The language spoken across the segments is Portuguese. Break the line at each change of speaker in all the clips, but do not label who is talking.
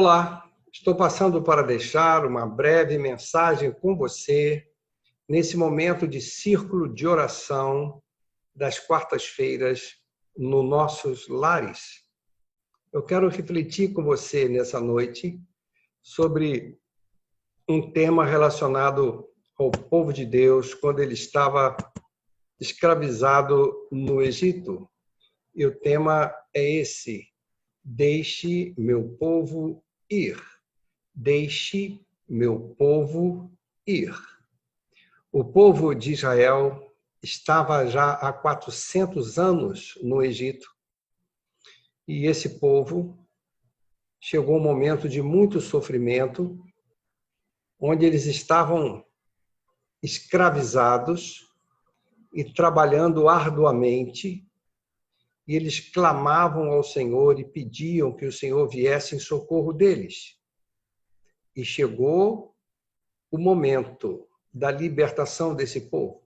Olá, estou passando para deixar uma breve mensagem com você nesse momento de círculo de oração das quartas-feiras nos nossos lares. Eu quero refletir com você nessa noite sobre um tema relacionado ao povo de Deus quando ele estava escravizado no Egito. E o tema é esse: deixe meu povo ir. Deixe meu povo ir. O povo de Israel estava já há 400 anos no Egito. E esse povo chegou um momento de muito sofrimento, onde eles estavam escravizados e trabalhando arduamente, e eles clamavam ao Senhor e pediam que o Senhor viesse em socorro deles. E chegou o momento da libertação desse povo.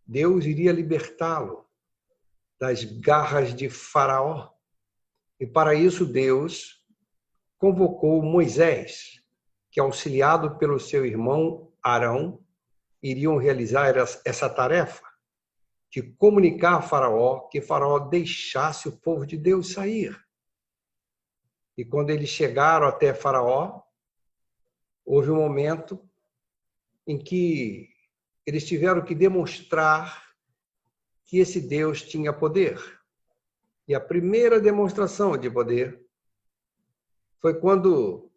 Deus iria libertá-lo das garras de Faraó. E para isso Deus convocou Moisés, que, auxiliado pelo seu irmão Arão, iriam realizar essa tarefa de comunicar a Faraó que Faraó deixasse o povo de Deus sair. E quando eles chegaram até Faraó, houve um momento em que eles tiveram que demonstrar que esse Deus tinha poder. E a primeira demonstração de poder foi quando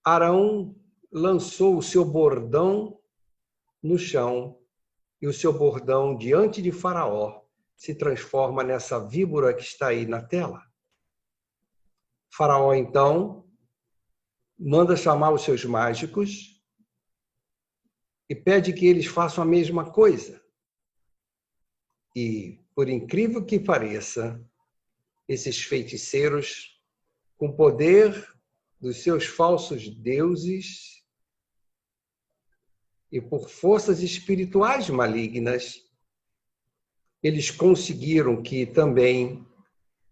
Arão lançou o seu bordão no chão, e o seu bordão diante de Faraó se transforma nessa víbora que está aí na tela. Faraó, então, manda chamar os seus mágicos e pede que eles façam a mesma coisa. E, por incrível que pareça, esses feiticeiros, com poder dos seus falsos deuses e por forças espirituais malignas, eles conseguiram que também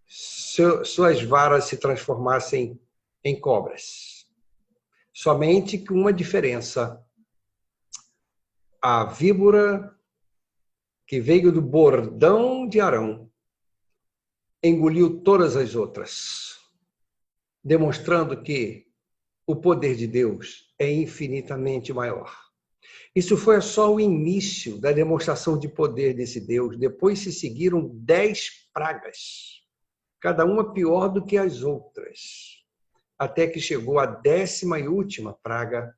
suas varas se transformassem em cobras. Somente com uma diferença: a víbora que veio do bordão de Arão engoliu todas as outras, demonstrando que o poder de Deus é infinitamente maior. Isso foi só o início da demonstração de poder desse Deus. Depois se seguiram 10 pragas, cada uma pior do que as outras, até que chegou a 10ª e última praga,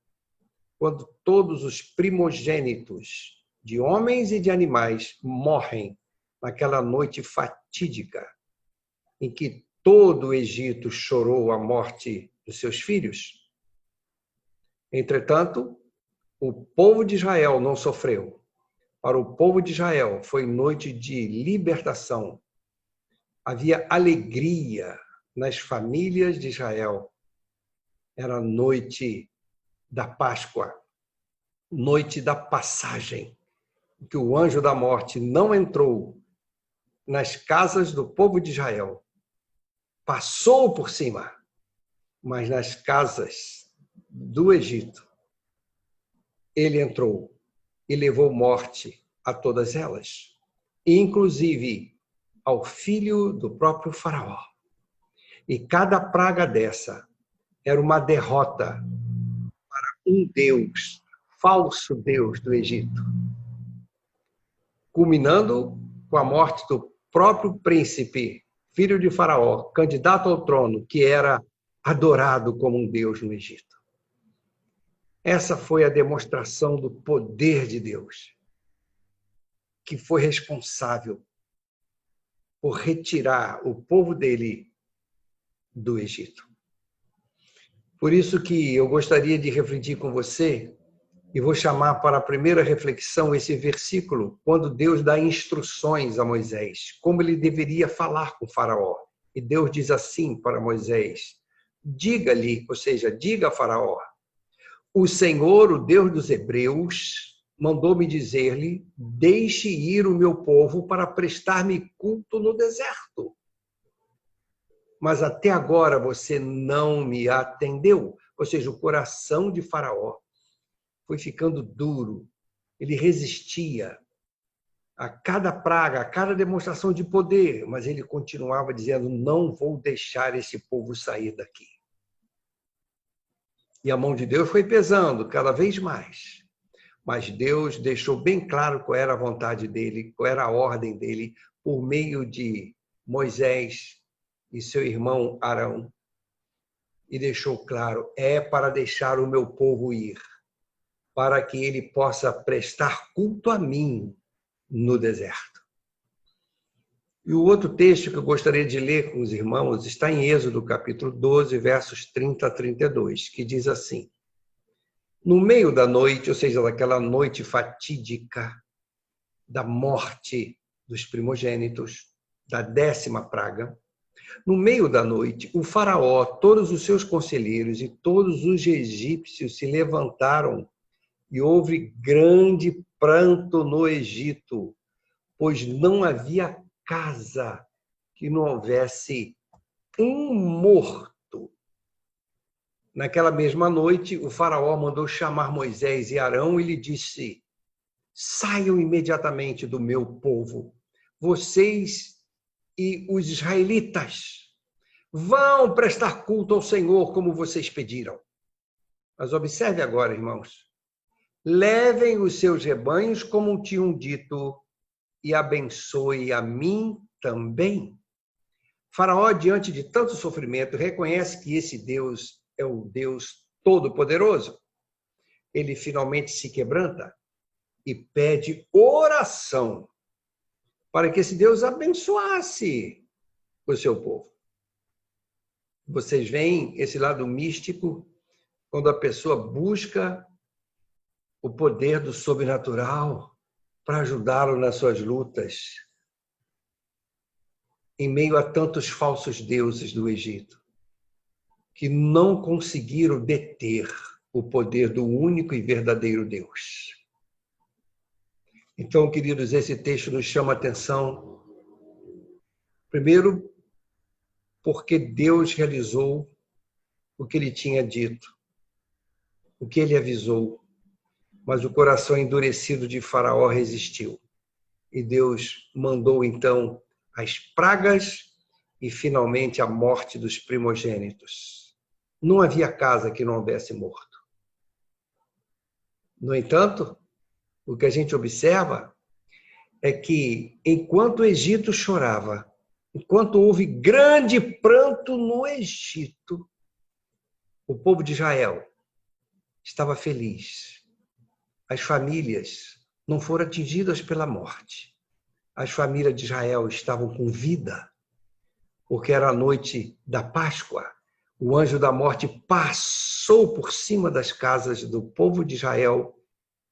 quando todos os primogênitos de homens e de animais morrem naquela noite fatídica em que todo o Egito chorou a morte dos seus filhos. Entretanto, o povo de Israel não sofreu. Para o povo de Israel foi noite de libertação. Havia alegria nas famílias de Israel. Era noite da Páscoa, noite da passagem, que o anjo da morte não entrou nas casas do povo de Israel. Passou por cima, mas nas casas do Egito, ele entrou e levou morte a todas elas, inclusive ao filho do próprio Faraó. E cada praga dessa era uma derrota para um Deus, falso Deus do Egito, culminando com a morte do próprio príncipe, filho de Faraó, candidato ao trono, que era adorado como um Deus no Egito. Essa foi a demonstração do poder de Deus, que foi responsável por retirar o povo dele do Egito. Por isso que eu gostaria de refletir com você, e vou chamar para a primeira reflexão esse versículo, quando Deus dá instruções a Moisés, como ele deveria falar com Faraó. E Deus diz assim para Moisés: diga-lhe, ou seja, diga a Faraó: o Senhor, o Deus dos Hebreus, mandou-me dizer-lhe: deixe ir o meu povo para prestar-me culto no deserto. mas até agora você não me atendeu. Ou seja, o coração de Faraó foi ficando duro. Ele resistia a cada praga, a cada demonstração de poder, mas ele continuava dizendo: não vou deixar esse povo sair daqui. E a mão de Deus foi pesando cada vez mais. Mas Deus deixou bem claro qual era a vontade dele, qual era a ordem dele, por meio de Moisés e seu irmão Arão. E deixou claro: é para deixar o meu povo ir, para que ele possa prestar culto a mim no deserto. E o outro texto que eu gostaria de ler com os irmãos está em Êxodo, capítulo 12, versos 30 a 32, que diz assim: no meio da noite, ou seja, daquela noite fatídica da morte dos primogênitos, da 10ª praga, no meio da noite, o faraó, todos os seus conselheiros e todos os egípcios se levantaram e houve grande pranto no Egito, pois não havia casa que não houvesse um morto. Naquela mesma noite, o faraó mandou chamar Moisés e Arão e lhe disse: saiam imediatamente do meu povo, vocês e os israelitas. Vão prestar culto ao Senhor como vocês pediram. Mas observe agora, irmãos. Levem os seus rebanhos como tinham dito e abençoe a mim também. Faraó, diante de tanto sofrimento, reconhece que esse Deus é o Deus Todo-Poderoso. Ele finalmente se quebranta e pede oração para que esse Deus abençoasse o seu povo. Vocês veem esse lado místico quando a pessoa busca o poder do sobrenatural para ajudá-lo nas suas lutas, em meio a tantos falsos deuses do Egito, que não conseguiram deter o poder do único e verdadeiro Deus. Então, queridos, esse texto nos chama a atenção, primeiro, porque Deus realizou o que ele tinha dito, o que ele avisou, mas o coração endurecido de Faraó resistiu. E Deus mandou, então, as pragas e, finalmente, a morte dos primogênitos. Não havia casa que não houvesse morto. No entanto, o que a gente observa é que, enquanto o Egito chorava, enquanto houve grande pranto no Egito, o povo de Israel estava feliz. As famílias não foram atingidas pela morte. As famílias de Israel estavam com vida, porque era a noite da Páscoa. O anjo da morte passou por cima das casas do povo de Israel,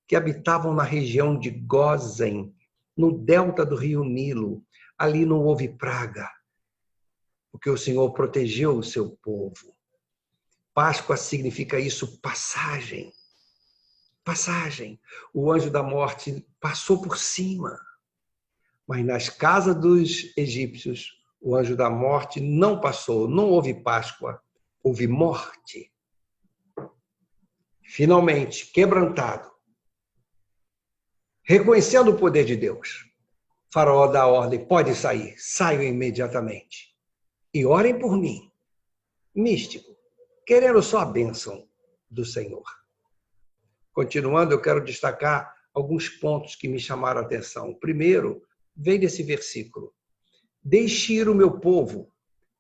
que habitavam na região de Gósen, no delta do rio Nilo. Ali não houve praga, porque o Senhor protegeu o seu povo. Páscoa significa isso, passagem. Passagem. O anjo da morte passou por cima. Mas nas casas dos egípcios, o anjo da morte não passou, não houve Páscoa, houve morte. Finalmente, quebrantado, reconhecendo o poder de Deus, Faraó dá a ordem: pode sair, saiam imediatamente. E orem por mim. Místico, querendo só a bênção do Senhor. Continuando, eu quero destacar alguns pontos que me chamaram a atenção. Primeiro, vem desse versículo: deixe ir o meu povo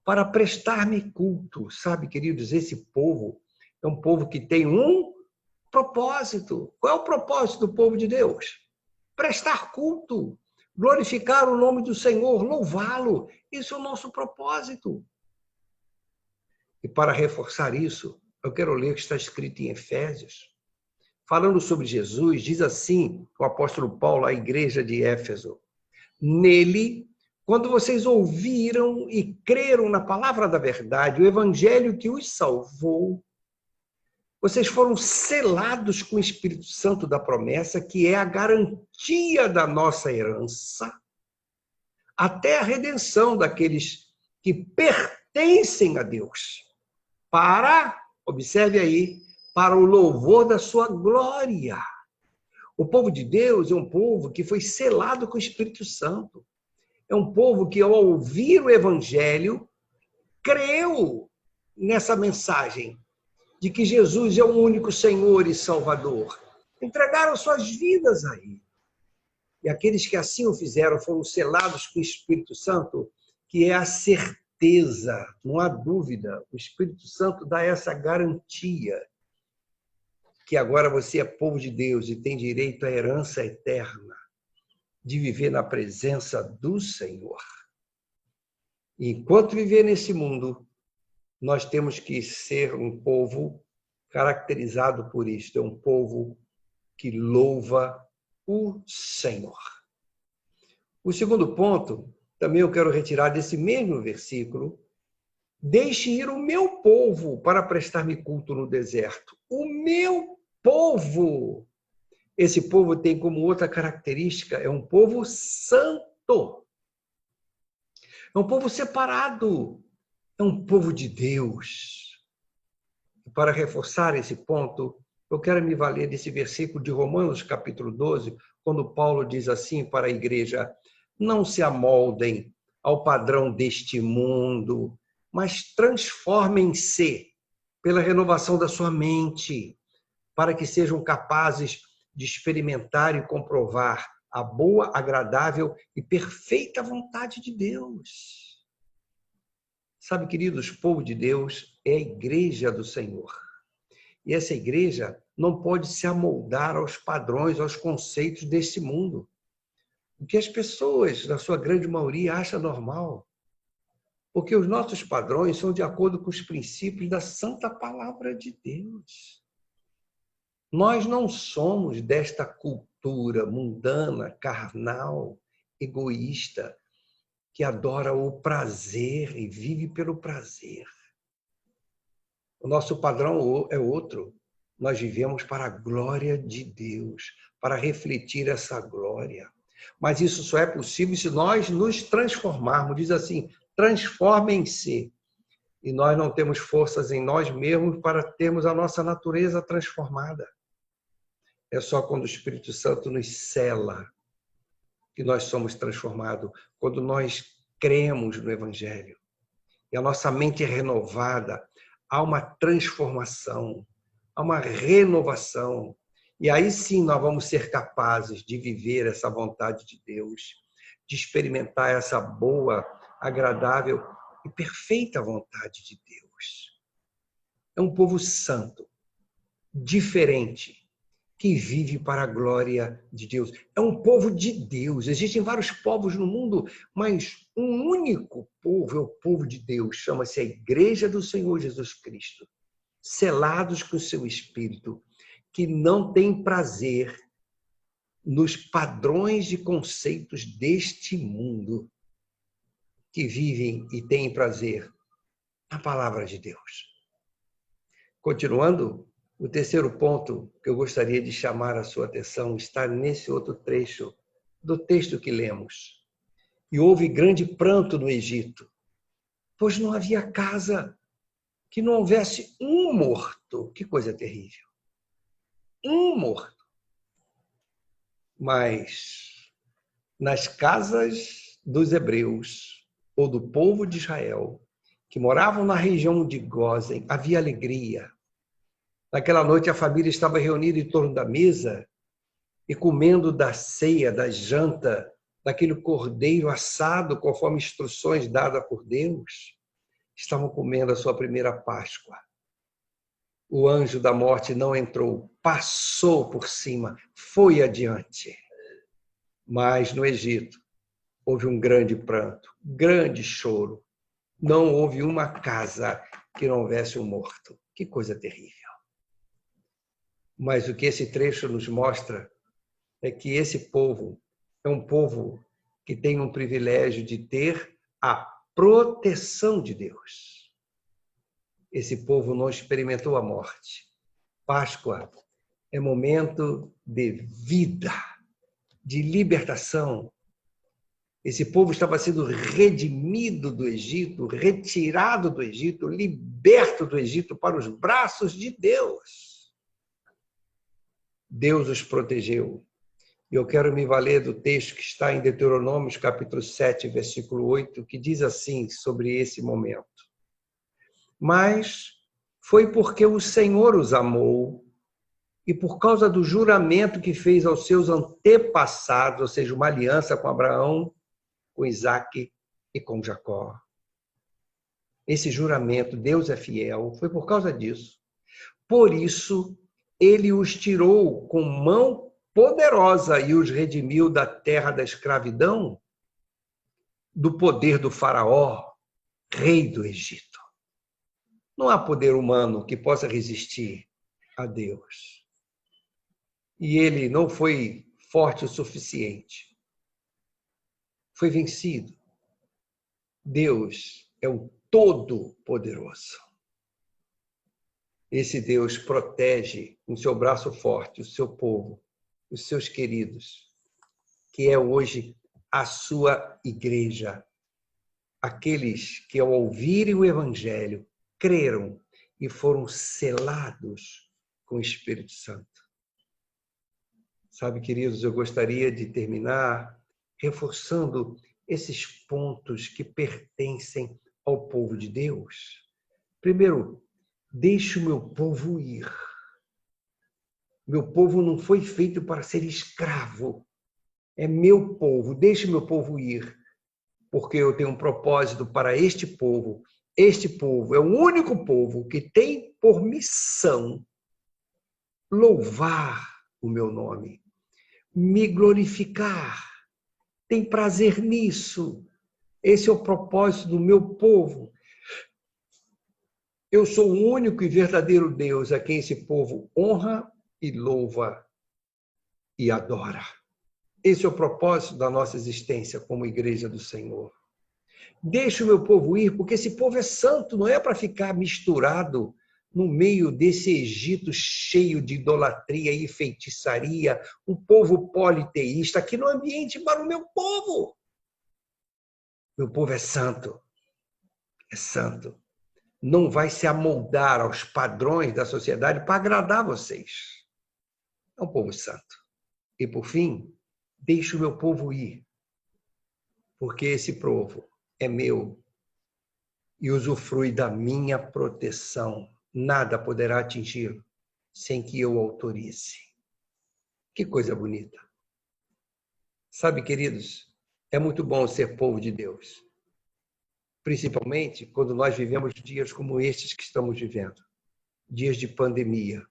para prestar-me culto. Sabe, queridos, esse povo é um povo que tem um propósito. Qual é o propósito do povo de Deus? Prestar culto, glorificar o nome do Senhor, louvá-lo. Isso é o nosso propósito. E para reforçar isso, eu quero ler o que está escrito em Efésios. Falando sobre Jesus, diz assim o apóstolo Paulo à igreja de Éfeso: nele, quando vocês ouviram e creram na palavra da verdade, o evangelho que os salvou, vocês foram selados com o Espírito Santo da promessa, que é a garantia da nossa herança, até a redenção daqueles que pertencem pertencem a Deus, observe aí, para o louvor da sua glória. O povo de Deus é um povo que foi selado com o Espírito Santo. É um povo que, ao ouvir o Evangelho, creu nessa mensagem de que Jesus é o único Senhor e Salvador. Entregaram suas vidas a Ele. E aqueles que assim o fizeram foram selados com o Espírito Santo, que é a certeza, não há dúvida. O Espírito Santo dá essa garantia que agora você é povo de Deus e tem direito à herança eterna de viver na presença do Senhor. E enquanto viver nesse mundo, nós temos que ser um povo caracterizado por isto, é um povo que louva o Senhor. O segundo ponto, também eu quero retirar desse mesmo versículo: deixe ir o meu povo para prestar-me culto no deserto. O meu povo. Esse povo tem como outra característica, é um povo santo. É um povo separado. É um povo de Deus. E para reforçar esse ponto, eu quero me valer desse versículo de Romanos, capítulo 12, quando Paulo diz assim para a igreja: não se amoldem ao padrão deste mundo, mas transformem-se pela renovação da sua mente, para que sejam capazes de experimentar e comprovar a boa, agradável e perfeita vontade de Deus. Sabe, queridos, o povo de Deus é a igreja do Senhor. E essa igreja não pode se amoldar aos padrões, aos conceitos deste mundo. O que as pessoas, na sua grande maioria, acham normal. Porque os nossos padrões são de acordo com os princípios da santa palavra de Deus. Nós não somos desta cultura mundana, carnal, egoísta, que adora o prazer e vive pelo prazer. O nosso padrão é outro. Nós vivemos para a glória de Deus, para refletir essa glória. Mas isso só é possível se nós nos transformarmos. Diz assim: transformem-se. E nós não temos forças em nós mesmos para termos a nossa natureza transformada. É só quando o Espírito Santo nos sela que nós somos transformados, quando nós cremos no Evangelho. E a nossa mente é renovada, há uma transformação, há uma renovação. E aí sim nós vamos ser capazes de viver essa vontade de Deus, de experimentar essa boa, agradável e perfeita vontade de Deus. É um povo santo, diferente, que vive para a glória de Deus. É um povo de Deus. Existem vários povos no mundo, mas um único povo é o povo de Deus. Chama-se a Igreja do Senhor Jesus Cristo. Selados com o seu Espírito, que não tem prazer nos padrões de conceitos deste mundo, que vivem e têm prazer na palavra de Deus. Continuando, o terceiro ponto que eu gostaria de chamar a sua atenção está nesse outro trecho do texto que lemos. E houve grande pranto no Egito, pois não havia casa que não houvesse um morto. Que coisa terrível. Um morto. Mas nas casas dos hebreus ou do povo de Israel, que moravam na região de Gósen, havia alegria. Naquela noite a família estava reunida em torno da mesa e comendo da ceia, da janta, daquele cordeiro assado conforme instruções dadas por Deus. Estavam comendo a sua primeira Páscoa. O anjo da morte não entrou, passou por cima, foi adiante. Mas no Egito houve um grande pranto, grande choro. Não houve uma casa que não houvesse um morto. Que coisa terrível. Mas o que esse trecho nos mostra é que esse povo é um povo que tem um privilégio de ter a proteção de Deus. Esse povo não experimentou a morte. Páscoa é momento de vida, de libertação. Esse povo estava sendo redimido do Egito, retirado do Egito, liberto do Egito para os braços de Deus. Deus os protegeu. E eu quero me valer do texto que está em Deuteronômio, capítulo 7, versículo 8, que diz assim sobre esse momento. Mas foi porque o Senhor os amou e por causa do juramento que fez aos seus antepassados, ou seja, uma aliança com Abraão, com Isaque e com Jacó. Esse juramento, Deus é fiel, foi por causa disso. Por isso, ele os tirou com mão poderosa e os redimiu da terra da escravidão, do poder do faraó, rei do Egito. Não há poder humano que possa resistir a Deus. E ele não foi forte o suficiente. Foi vencido. Deus é o Todo-Poderoso. Esse Deus protege com seu braço forte o seu povo, os seus queridos, que é hoje a sua igreja. Aqueles que, ao ouvirem o Evangelho, creram e foram selados com o Espírito Santo. Sabe, queridos, eu gostaria de terminar reforçando esses pontos que pertencem ao povo de Deus. Primeiro, deixe o meu povo ir. Meu povo não foi feito para ser escravo. É meu povo, deixe meu povo ir, porque eu tenho um propósito para este povo. Este povo é o único povo que tem por missão louvar o meu nome, me glorificar. Tem prazer nisso. Esse é o propósito do meu povo. Eu sou o único e verdadeiro Deus a quem esse povo honra e louva e adora. Esse é o propósito da nossa existência como igreja do Senhor. Deixa o meu povo ir, porque esse povo é santo, não é para ficar misturado no meio desse Egito cheio de idolatria e feitiçaria, um povo politeísta, aqui no ambiente para o meu povo. Meu povo é santo. É santo. Não vai se amoldar aos padrões da sociedade para agradar vocês. É um povo santo. E, por fim, deixe o meu povo ir, porque esse povo é meu e usufrui da minha proteção. Nada poderá atingi-lo sem que eu autorize. Que coisa bonita. Sabe, queridos, é muito bom ser povo de Deus. Principalmente quando nós vivemos dias como estes que estamos vivendo. Dias de pandemia.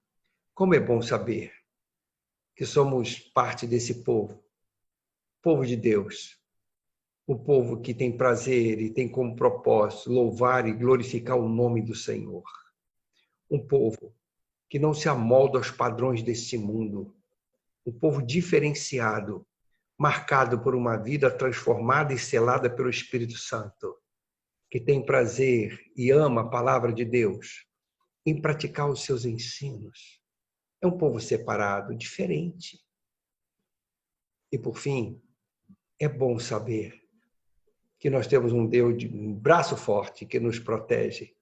Como é bom saber que somos parte desse povo. Povo de Deus. O povo que tem prazer e tem como propósito louvar e glorificar o nome do Senhor. Um povo que não se amolda aos padrões deste mundo. Um povo diferenciado, marcado por uma vida transformada e selada pelo Espírito Santo, que tem prazer e ama a palavra de Deus, em praticar os seus ensinos. É um povo separado, diferente. E, por fim, é bom saber que nós temos um Deus de um braço forte que nos protege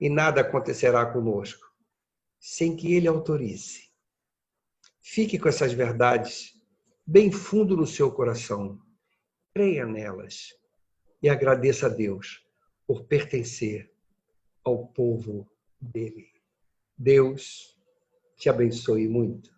e nada acontecerá conosco sem que Ele autorize. Fique com essas verdades bem fundo no seu coração. Creia nelas e agradeça a Deus por pertencer ao povo dele. Deus te abençoe muito.